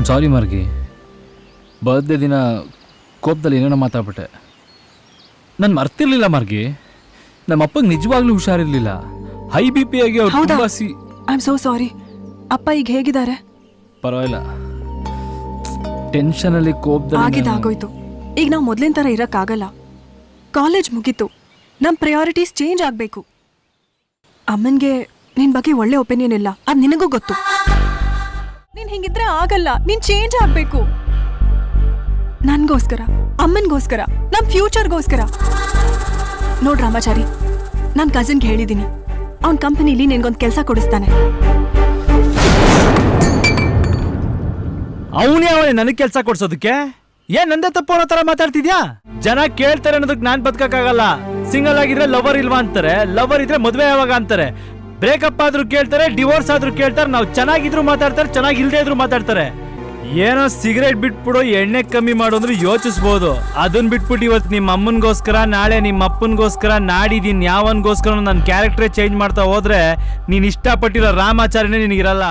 I'm sorry ಮಾರ್ಗಿ. Birthday ದಿನ ಕೋಪದಲ್ಲಿ ಏನೇನೋ ಮಾತಾಡ್ಬಿಟ್ಟೆ. ನಾನು ಮರ್ತಿರ್ಲಿಲ್ಲ ಮಾರ್ಗಿ. ನಮ್ಮ ಅಪ್ಪಗೆ ನಿಜವಾಗ್ಲೂ ಹುಷಾರಿರ್ಲಿಲ್ಲ. ಹೈ ಬಿ ಪಿ ಆಗಿ ಅವ್ರು ತುಂಬಾ ಐ ಆಮ್ ಸೋ ಸಾರಿ. ಅಪ್ಪ ಈಗ ಹೇಗಿದ್ದಾರೆ? ಪರವಾಗಿಲ್ಲ. ಟೆನ್ಷನಲ್ಲಿ ಕೋಪದಲ್ಲಿ ಆಗಿದ್ದಾಗೋಯ್ತು. ಈಗ ನಾವು ಮೊದಲಿನ ಥರ ಇರೋಕ್ಕಾಗಲ್ಲ. ಕಾಲೇಜ್ ಮುಗೀತು. ನಮ್ಮ ಪ್ರಯಾರಿಟೀಸ್ ಚೇಂಜ್ ಆಗಬೇಕು. ಅಮ್ಮನಿಗೆ ನಿನ್ನ ಬಗ್ಗೆ ಒಳ್ಳೆ ಒಪಿನಿಯನ್ ಇಲ್ಲ, ಅದು ನಿನಗೂ ಗೊತ್ತು. ನೀನು ಹಿಂಗಿದ್ರೆ ಆಗಲ್ಲ. ನೀನು ಚೇಂಜ್ ಆಗಬೇಕು. ನನಗೋಸ್ಕರ, ಅಮ್ಮನಿಗೋಸ್ಕರ, ನಮ್ಮ ಫ್ಯೂಚರ್ಗೋಸ್ಕರ. ನೋಡ್ ರಾಮಾಚಾರಿ, ನಾನು ಕಸಿನ್ಗೆ ಹೇಳಿದ್ದೀನಿ, ಅವನ ಕಂಪನಿಲಿ ನಿನ್ಗೊಂದು ಕೆಲಸ ಕೊಡಿಸ್ತಾನೆ. ಅವನೇ ನನಗೆ ಕೆಲಸ ಕೊಡ್ಸೋದಕ್ಕೆ? ಏನ್ ನಂದೇ ತಪ್ಪು ಅನ್ನೋ ತರ ಮಾತಾಡ್ತಿದ್ಯಾ? ಜನ ಕೇಳ್ತಾರೆ ಅನ್ನೋದಕ್ಕೆ ನಾನ್ ಬದುಕಕ್ಕಾಗಲ್ಲ. ಸಿಂಗಲ್ ಆಗಿದ್ರೆ ಲವರ್ ಇಲ್ವಾ ಅಂತಾರೆ, ಲವರ್ ಇದ್ರೆ ಮದ್ವೆ ಯಾವಾಗ ಅಂತಾರೆ, ಬ್ರೇಕಪ್ ಆದ್ರೂ ಕೇಳ್ತಾರೆ, ಡಿವೋರ್ಸ್ ಆದ್ರೂ ಕೇಳ್ತಾರೆ. ನಾವು ಚೆನ್ನಾಗಿದ್ರು ಮಾತಾಡ್ತಾರೆ, ಚೆನ್ನಾಗಿ ಇಲ್ದೇ ಇದ್ರು ಮಾತಾಡ್ತಾರೆ. ಏನೋ ಸಿಗರೇಟ್ ಬಿಟ್ಬಿಡು, ಎಣ್ಣೆ ಕಮ್ಮಿ ಮಾಡು ಅಂದ್ರೆ ಯೋಚಿಸ್ಬೋದು. ಅದನ್ನ ಬಿಟ್ಬಿಟ್ಟು ಇವತ್ತು ನಿಮ್ಮ ಅಮ್ಮನಿಗೋಸ್ಕರ, ನಾಳೆ ನಿಮ್ಮ ಅಪ್ಪನಿಗೋಸ್ಕರ, ನಾಡಿದೀನ್ ಯಾವನ್ಗೋಸ್ಕರ ನನ್ನ ಕ್ಯಾರೆಕ್ಟರೇ ಚೇಂಜ್ ಮಾಡ್ತಾ ಹೋದ್ರೆ ನೀನ್ ಇಷ್ಟಪಟ್ಟಿರೋ ರಾಮಾಚಾರ್ಯನೇ ನಿನಗಿರಲ್ಲ.